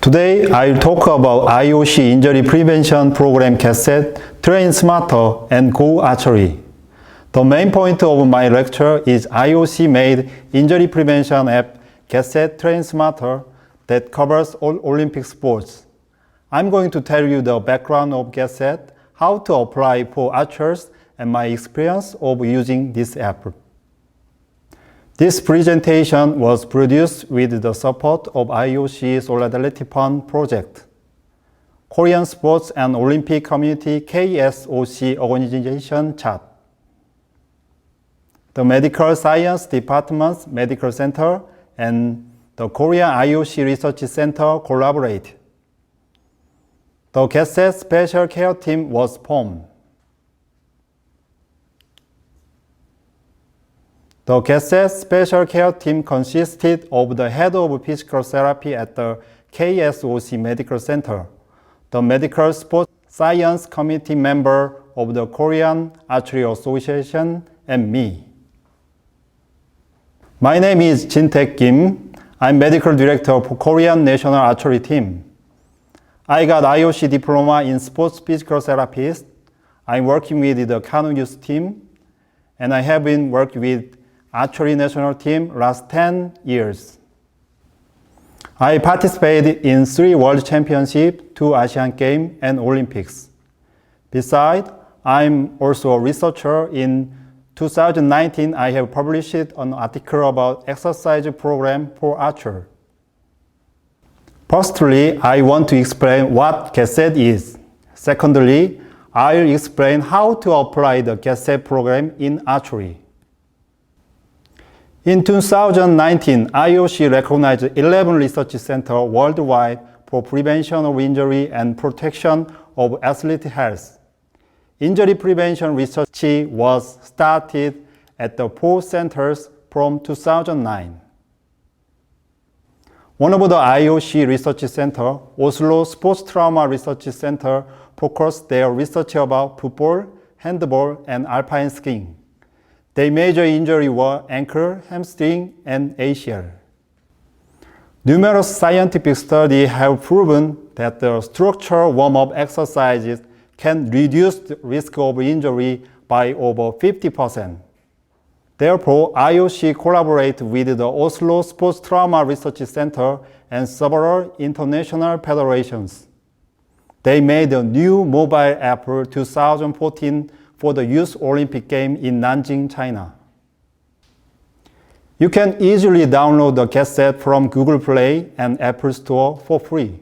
Today, I'll talk about I.O.C. injury prevention program GetSet, Train Smarter, and Go Archery. The main point of my lecture is I.O.C. made injury prevention app GetSet Train Smarter that covers all Olympic sports. I'm going to tell you the background of GetSet, how to apply for archers, and my experience of using this app. This presentation was produced with the support of I.O.C. Solidarity Fund project, Korean Sports and Olympic Community K.S.O.C. organization chat, the Medical Science Department's Medical Center, and the Korean I.O.C. Research Center collaborate. The GetSet Special Care Team was formed. The GetSet Special Care Team consisted of the head of physical therapy at the K.S.O.C. Medical Center, the Medical Sports Science Committee member of the Korean Archery Association, and me. My name is Jintaek Kim. I'm Medical Director for Korean National Archery Team. I got I.O.C. diploma in sports physical therapist. I'm working with the Kano Youth team, and I have been working with Archery national team last 10 years. I participated in 3 World Championships, 2 Asian Games, and Olympics. Besides, I'm also a researcher. In 2019, I have published an article about exercise program for archers. Firstly, I want to explain what GetSet is. Secondly, I'll explain how to apply the GetSet program in archery. In 2019, I.O.C. recognized 11 research centers worldwide for prevention of injury and protection of athlete health. Injury prevention research was started at the 4 centers from 2009. One of the I.O.C. research centers, Oslo Sports Trauma Research Center, focused their research about football, handball, and alpine skiing. Their major injuries were ankle, hamstring, and ACL. Numerous scientific studies have proven that the structural warm-up exercises can reduce the risk of injury by over 50%. Therefore, I.O.C. collaborates with the Oslo Sports Trauma Research Center and several international federations. They made a new mobile app 2014 for the Youth Olympic Games in Nanjing, China. You can easily download the GetSet from Google Play and Apple Store for free.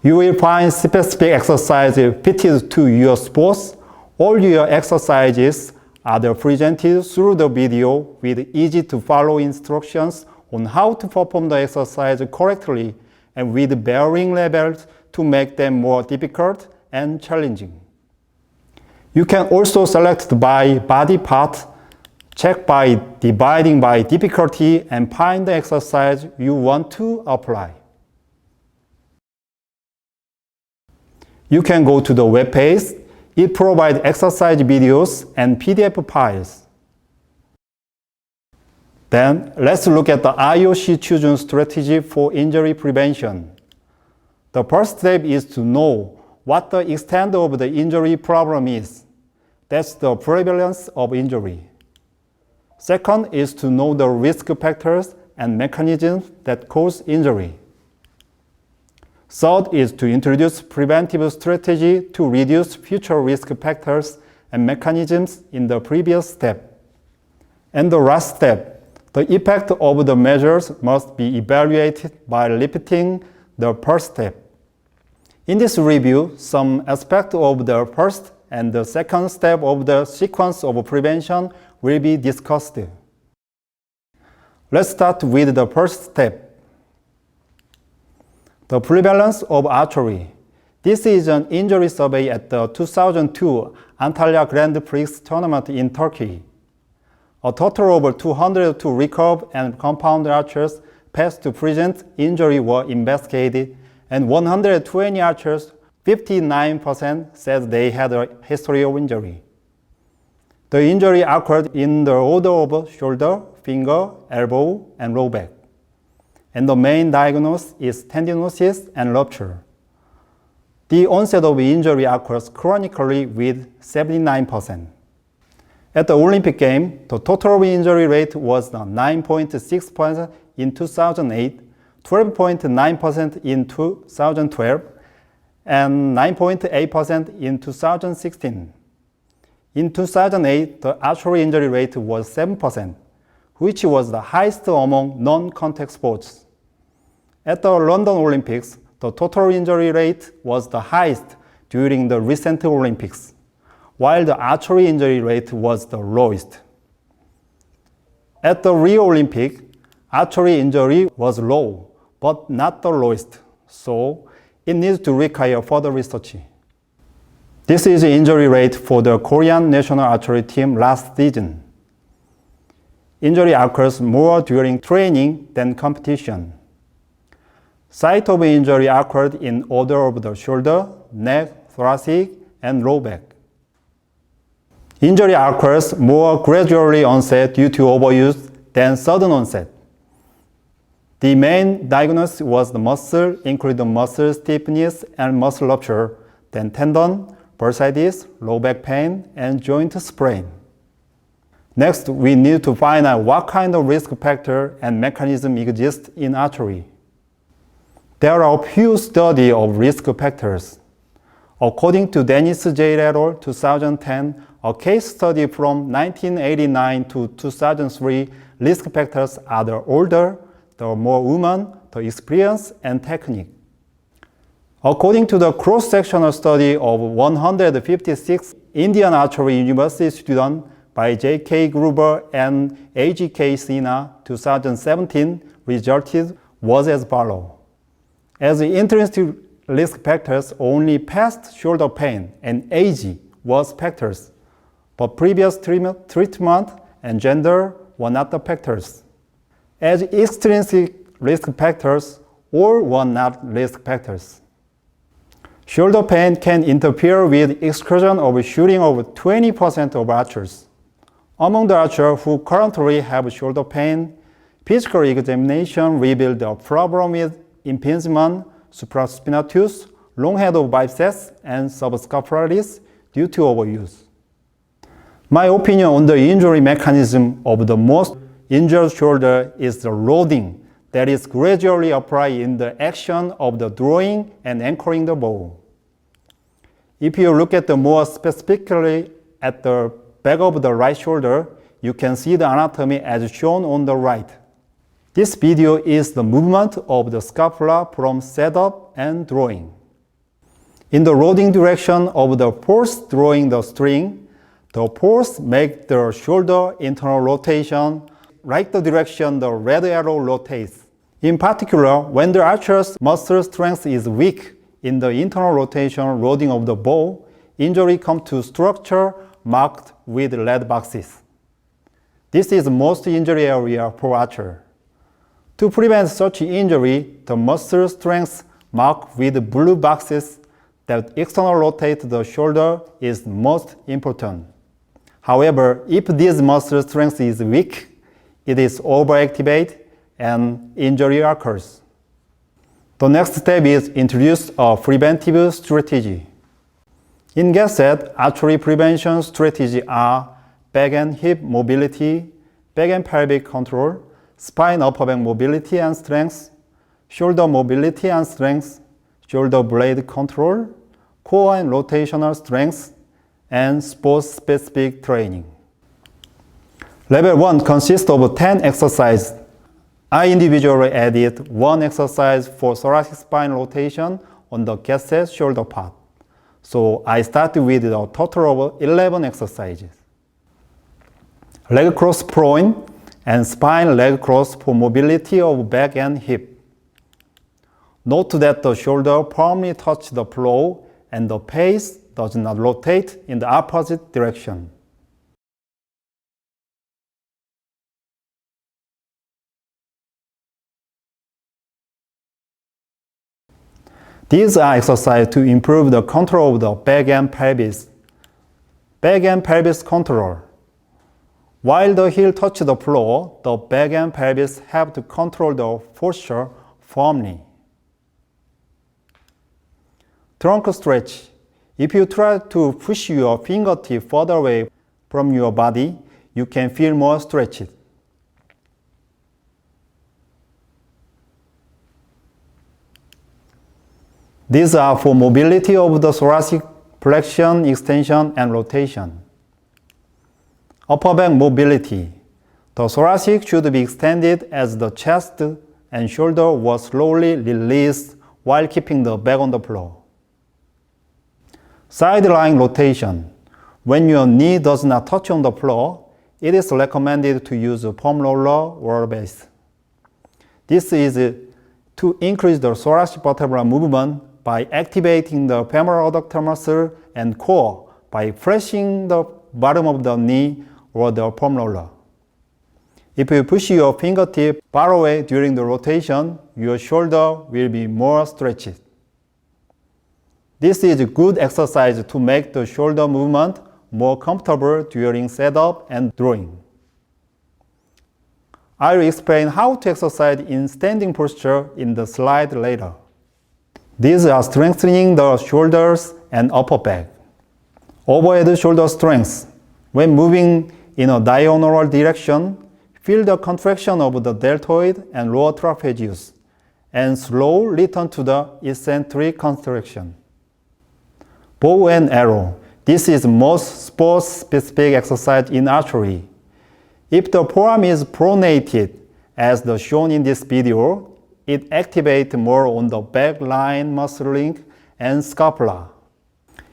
You will find specific exercises fitted to your sports. All your exercises are presented through the video with easy-to-follow instructions on how to perform the exercise correctly and with varying levels to make them more difficult and challenging. You can also select by body part, check by dividing by difficulty, and find the exercise you want to apply. You can go to the web page. It provides exercise videos and PDF files. Then, let's look at the I.O.C. chosen strategy for injury prevention. The first step is to know what the extent of the injury problem is. That's the prevalence of injury. Second is to know the risk factors and mechanisms that cause injury. Third is to introduce preventive strategy to reduce future risk factors and mechanisms in the previous step. And the last step, the effect of the measures must be evaluated by repeating the first step. In this review, some aspects of the first and the second step of the sequence of prevention will be discussed. Let's start with the first step. The prevalence of archery. This is an injury survey at the 2002 Antalya Grand Prix tournament in Turkey. A total of 202 recurve and compound archers past to present injury were investigated, and 120 archers, 59%, said they had a history of injury. The injury occurred in the order of shoulder, finger, elbow, and low back. and the main diagnosis is tendinosis and rupture. The onset of injury occurs chronically with 79%. At the Olympic Games, the total injury rate was 9.6% in 2008, 12.9% in 2012, and 9.8% in 2016. In 2008, the archery injury rate was 7%, which was the highest among non-contact sports. At the London Olympics, the total injury rate was the highest during the recent Olympics, while the archery injury rate was the lowest. At the Rio Olympic, archery injury was low, but not the lowest, so it needs to require further research. This is the injury rate for the Korean national archery team last season. Injury occurs more during training than competition. Site of injury occurred in order of the shoulder, neck, thoracic, and low back. Injury occurs more gradually onset due to overuse than sudden onset. The main diagnosis was the muscle, including muscle stiffness and muscle rupture, then tendon, bursitis, low back pain, and joint sprain. Next, we need to find out what kind of risk factor and mechanism exist in archery. There are a few studies of risk factors. According to Dennis J. et al. 2010, a case study from 1989 to 2003, risk factors are the older, the more women, the experience, and technique. According to the cross-sectional study of 156 Indian archery university students by J.K. Gruber and A.G.K. Sina, 2017, resulted was as follows. As the intrinsic risk factors, only past shoulder pain and age was factors, but previous treatment and gender were not the factors. As extrinsic risk factors, all were not risk factors. Shoulder pain can interfere with exclusion of shooting of 20% of archers. Among the archers who currently have shoulder pain, physical examination revealed a problem with impingement, supraspinatus, long head of biceps, and subscapularis due to overuse. My opinion on the injury mechanism of the most injured shoulder is the loading that is gradually applied in the action of the drawing and anchoring the bow. If you look at the more specifically at the back of the right shoulder, you can see the anatomy as shown on the right. This video is the movement of the scapula from setup and drawing. In the loading direction of the force drawing the string, the force makes the shoulder internal rotation like the direction the red arrow rotates. In particular, when the archer's muscle strength is weak in the internal rotation loading of the bow, injury comes to structure marked with red boxes. This is the most injury area for archer. To prevent such injury, the muscle strength marked with blue boxes that external rotate the shoulder is most important. However, if this muscle strength is weak, it is overactivated and injury occurs. The next step is introduce a preventive strategy. In GetSet, archery prevention strategies are back and hip mobility, back and pelvic control, spine upper back mobility and strength, shoulder mobility and strength, shoulder blade control, core and rotational strength, and sport-specific training. Level 1 consists of 10 exercises. I individually added 1 exercise for thoracic spine rotation on the GetSet shoulder part. So I started with a total of 11 exercises. Leg cross prone and spine leg cross for mobility of back and hip. Note that the shoulder firmly touches the floor and the face does not rotate in the opposite direction. These are exercises to improve the control of the back and pelvis. Back and pelvis control. While the heel touches the floor, the back and pelvis have to control the posture firmly. Trunk stretch. If you try to push your fingertip further away from your body, you can feel more stretched. These are for mobility of the thoracic flexion, extension, and rotation. Upper back mobility. The thoracic should be extended as the chest and shoulder were slowly released while keeping the back on the floor. Sideline rotation. When your knee does not touch on the floor, it is recommended to use a foam roller or base. This is to increase the thoracic vertebral movement by activating the femoral adductor muscle and core by pressing the bottom of the knee or the foam roller. If you push your fingertip far away during the rotation, your shoulder will be more stretched. This is a good exercise to make the shoulder movement more comfortable during setup and drawing. I will explain how to exercise in standing posture in the slide later. These are strengthening the shoulders and upper back. Overhead shoulder strength. When moving in a diagonal direction, feel the contraction of the deltoid and lower trapezius, and slow return to the eccentric contraction. Bow and arrow. This is most sport-specific exercise in archery. If the forearm is pronated, as shown in this video, it activates more on the back line muscle link and scapula.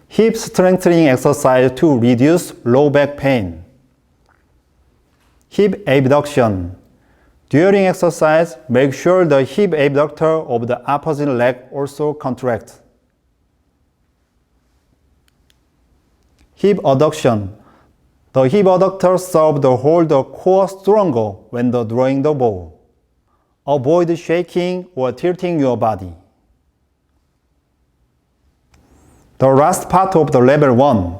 Hip strengthening exercise to reduce low back pain. Hip abduction. During exercise, make sure the hip abductor of the opposite leg also contracts. Hip adduction. The hip adductor serves to hold the core stronger when drawing the bow. Avoid shaking or tilting your body. The last part of the level 1,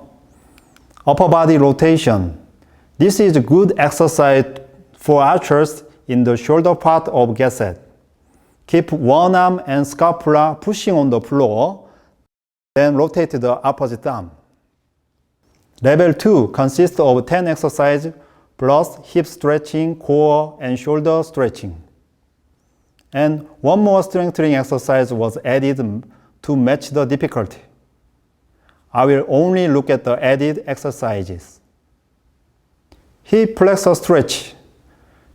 upper body rotation. This is a good exercise for archers in the shoulder part of GetSet. Keep one arm and scapula pushing on the floor, then rotate the opposite arm. Level 2 consists of 10 exercises plus hip stretching, core, and shoulder stretching. And one more strengthening exercise was added to match the difficulty. I will only look at the added exercises. Hip flexor stretch.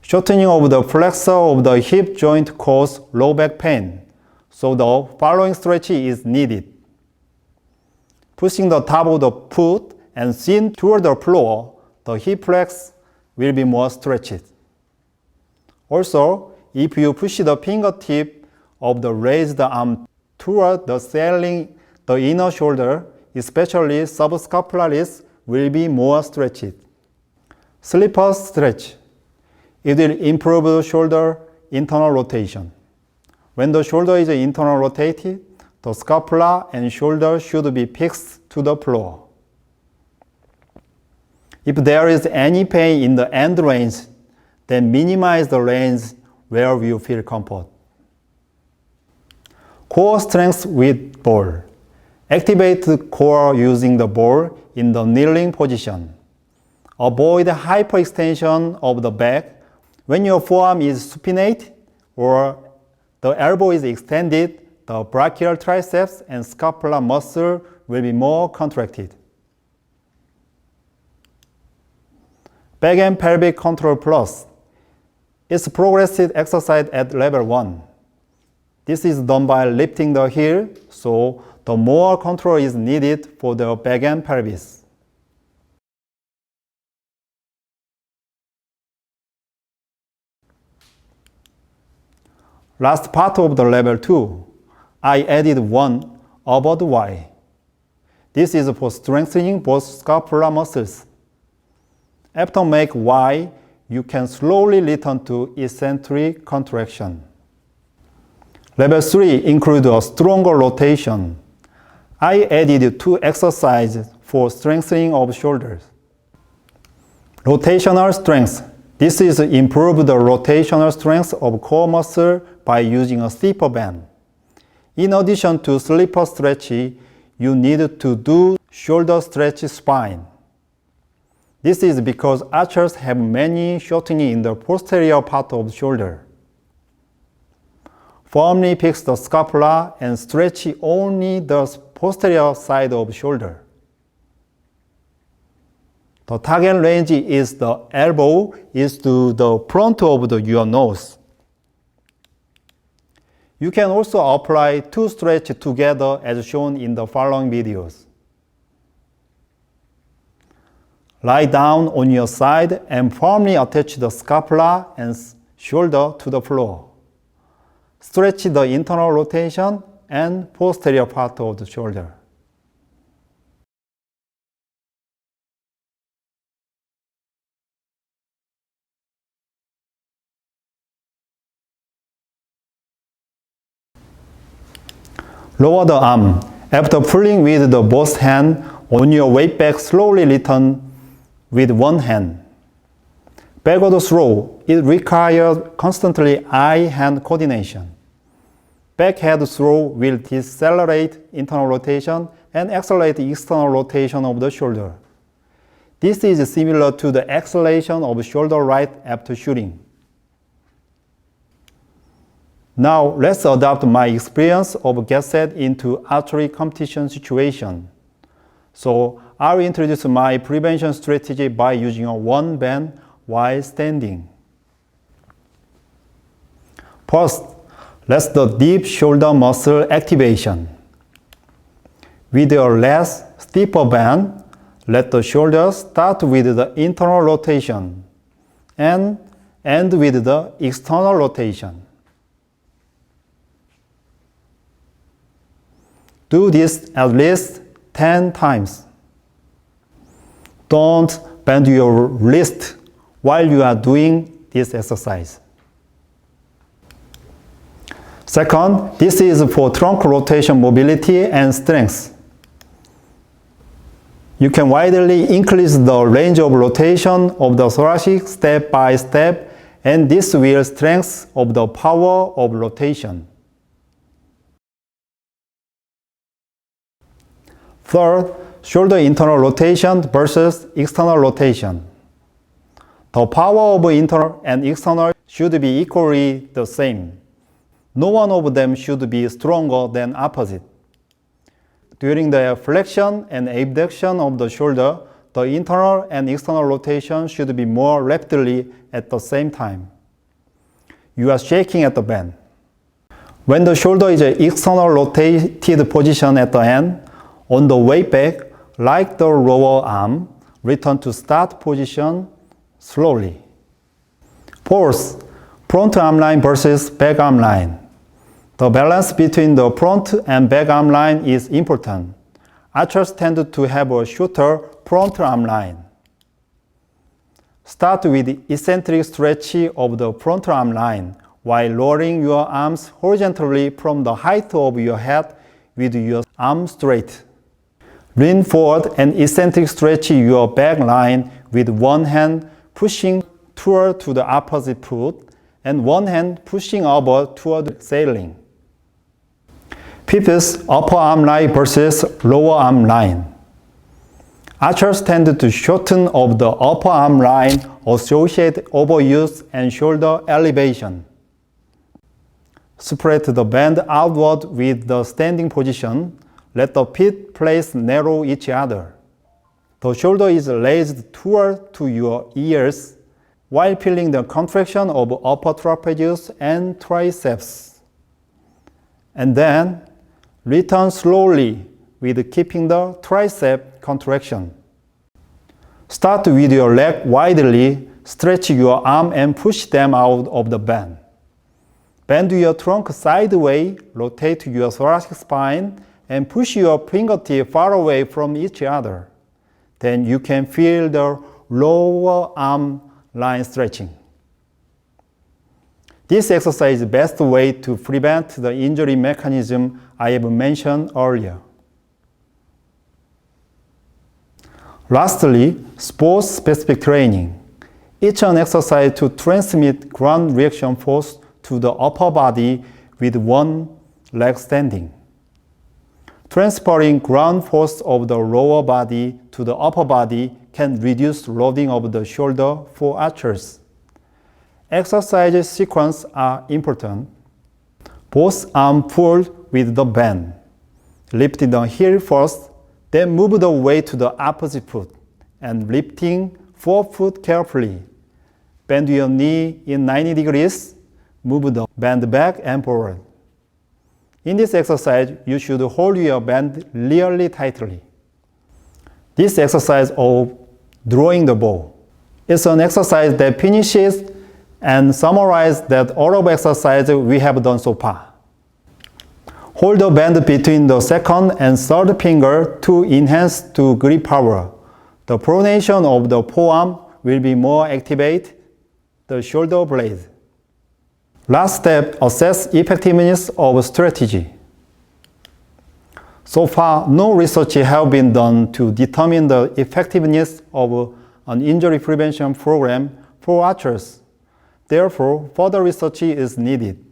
Shortening of the flexor of the hip joint causes low back pain, so the following stretch is needed. Pushing the top of the foot and shin toward the floor, the hip flex will be more stretched. Also, if you push the fingertip of the raised arm toward the ceiling, the inner shoulder, especially subscapularis, will be more stretched. Slipper stretch. It will improve the shoulder internal rotation. When the shoulder is internal rotated, the scapula and shoulder should be fixed to the floor. If there is any pain in the end range, then minimize the range where you feel comfort. Core strength with ball. Activate the core using the ball in the kneeling position. Avoid hyperextension of the back when your forearm is supinate or the elbow is extended. The brachial triceps and scapular muscle will be more contracted. Back and pelvic control plus. It's progressive exercise at level 1. This is done by lifting the heel, so the more control is needed for the back and pelvis. Last part of the level 2, I added one above Y. This is for strengthening both scapular muscles. After make Y, you can slowly return to eccentric contraction. Level 3 includes a stronger rotation. I added 2 exercises for strengthening of shoulders. Rotational strength. This is improve the rotational strength of core muscle by using a steeper band. In addition to slipper stretch, you need to do shoulder stretch spine. This is because archers have many shortening in the posterior part of the shoulder. Firmly fix the scapula and stretch only the posterior side of the shoulder. The target range is the elbow is to the front of your nose. You can also apply two stretches together as shown in the following videos. Lie down on your side and firmly attach the scapula and shoulder to the floor. Stretch the internal rotation and posterior part of the shoulder. Lower the arm. After pulling with the both hand on your weight back, slowly return with one hand. Backward throw. It requires constantly eye-hand coordination. Back-head throw will decelerate internal rotation and accelerate external rotation of the shoulder. This is similar to the acceleration of shoulder right after shooting. Now let's adopt my experience of GetSet into archery competition situation. So I'll introduce my prevention strategy by using a one band while standing. First, let's do deep shoulder muscle activation. With a less steeper band, let the shoulders start with the internal rotation and end with the external rotation. Do this at least 10 times. Don't bend your wrist while you are doing this exercise. Second, this is for trunk rotation mobility and strength. You can widely increase the range of rotation of the thoracic step by step, and this will strengthen the power of rotation. Third, shoulder internal rotation versus external rotation. The power of internal and external should be equally the same. No one of them should be stronger than opposite. During the flexion and abduction of the shoulder, the internal and external rotation should be more rapidly at the same time. You are shaking at the bend. When the shoulder is in external rotated position at the end, on the way back, like the lower arm, return to start position slowly. Fourth, front arm line versus back arm line. The balance between the front and back arm line is important. Archers tend to have a shorter front arm line. Start with eccentric stretch of the front arm line while lowering your arms horizontally from the height of your head with your arm straight. Lean forward and eccentric stretch your back line with one hand pushing toward to the opposite foot and one hand pushing over toward the ceiling. Fifth, upper arm line versus lower arm line. Archers tend to shorten of the upper arm line associated overuse and shoulder elevation. Spread the band outward with the standing position. Let the feet place narrow each other. The shoulder is raised toward to your ears while feeling the contraction of upper trapezius and triceps. And then return slowly with keeping the tricep contraction. Start with your leg widely, stretch your arm and push them out of the band. Bend your trunk sideways, rotate your thoracic spine, and push your fingertips far away from each other. Then you can feel the lower arm line stretching. This exercise is the best way to prevent the injury mechanism I have mentioned earlier. Lastly, sport-specific training. It's an exercise to transmit ground reaction force to the upper body with one leg standing. Transferring ground force of the lower body to the upper body can reduce loading of the shoulder for archers. Exercise sequences are important. Both arms pulled with the band. Lifting the heel first, then move the weight to the opposite foot, and lifting forefoot carefully. Bend your knee in 90 degrees, move the band back and forward. In this exercise, you should hold your band really tightly. This exercise of drawing the bow is an exercise that finishes and summarizes that all of exercises we have done so far. Hold the band between the second and third finger to enhance to grip power. The pronation of the forearm will be more activate the shoulder blade. Last step, assess effectiveness of strategy. So far, no research has been done to determine the effectiveness of an injury prevention program for archers. Therefore, further research is needed.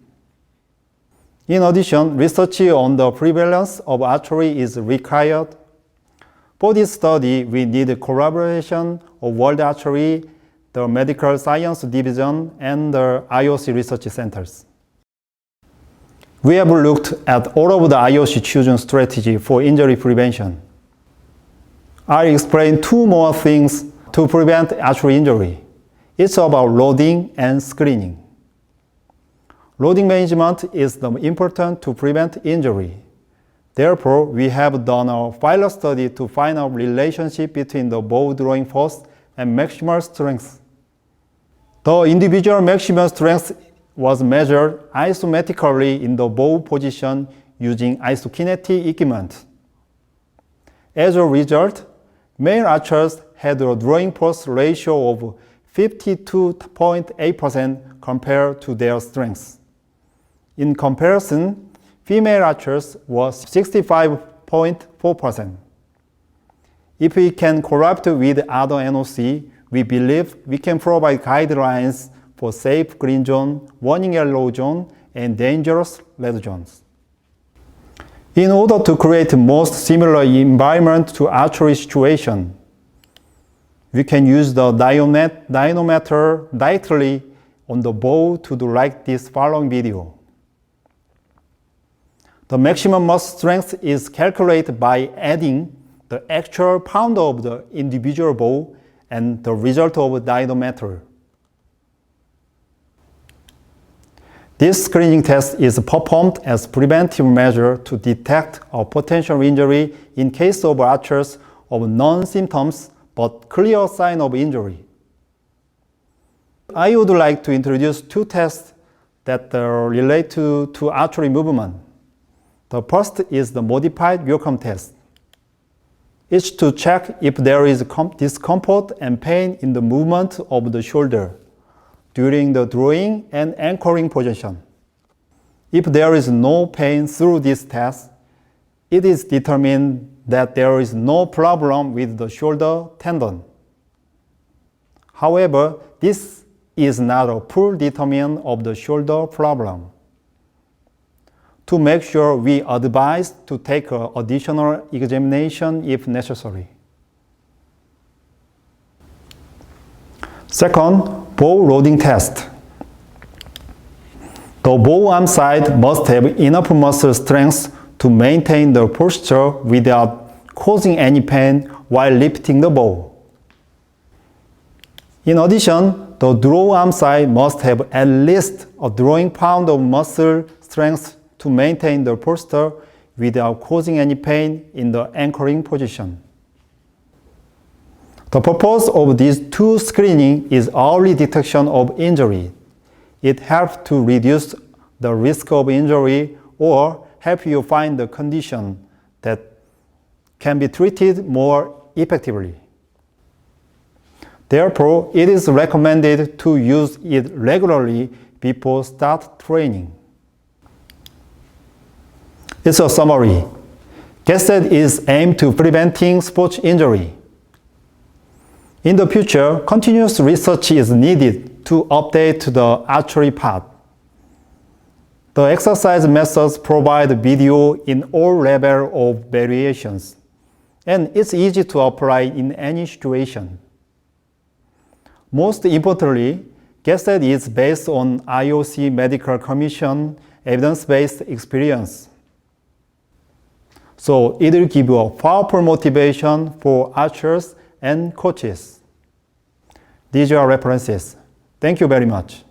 In addition, research on the prevalence of artery is required. For this study, we need collaboration of World Archery, the Medical Science Division, and the I.O.C. research centers. We have looked at all of the I.O.C. chosen strategy for injury prevention. I'll explain two more things to prevent archery injury. It's about loading and screening. Loading management is important to prevent injury. Therefore, we have done a pilot study to find a relationship between the bow drawing force and maximal strength. The individual maximum strength was measured isometrically in the bow position using isokinetic equipment. As a result, male archers had a drawing force ratio of 52.8% compared to their strength. In comparison, female archers was 65.4%. If we can collaborate with other I.O.C., we believe we can provide guidelines for safe green zone, warning yellow zone, and dangerous red zones. In order to create most similar environment to archery situation, we can use the dynamometer directly on the bow to do like this following video. The maximum muscle strength is calculated by adding the actual pound of the individual bow and the result of the dynamometer. This screening test is performed as preventive measure to detect a potential injury in case of archers of non-symptoms but clear sign of injury. I would like to introduce two tests that relate to archery movement. The first is the modified Wickham test. It's to check if there is discomfort and pain in the movement of the shoulder during the drawing and anchoring position. If there is no pain through this test, it is determined that there is no problem with the shoulder tendon. However, this is not a full determinant of the shoulder problem. To make sure, we advise to take an additional examination if necessary. Second, bow loading test. The bow arm side must have enough muscle strength to maintain the posture without causing any pain while lifting the bow. In addition, the draw arm side must have at least a drawing pound of muscle strength to maintain the posture without causing any pain in the anchoring position. The purpose of these two screening is early detection of injury. It helps to reduce the risk of injury or help you find the condition that can be treated more effectively. Therefore, it is recommended to use it regularly before start training. It's a summary. GetSet is aimed to preventing sports injury. In the future, continuous research is needed to update the archery part. The exercise methods provide video in all levels of variations, and it's easy to apply in any situation. Most importantly, GetSet is based on I.O.C. Medical Commission evidence-based experience. So it will give you a powerful motivation for archers and coaches. These are references. Thank you very much.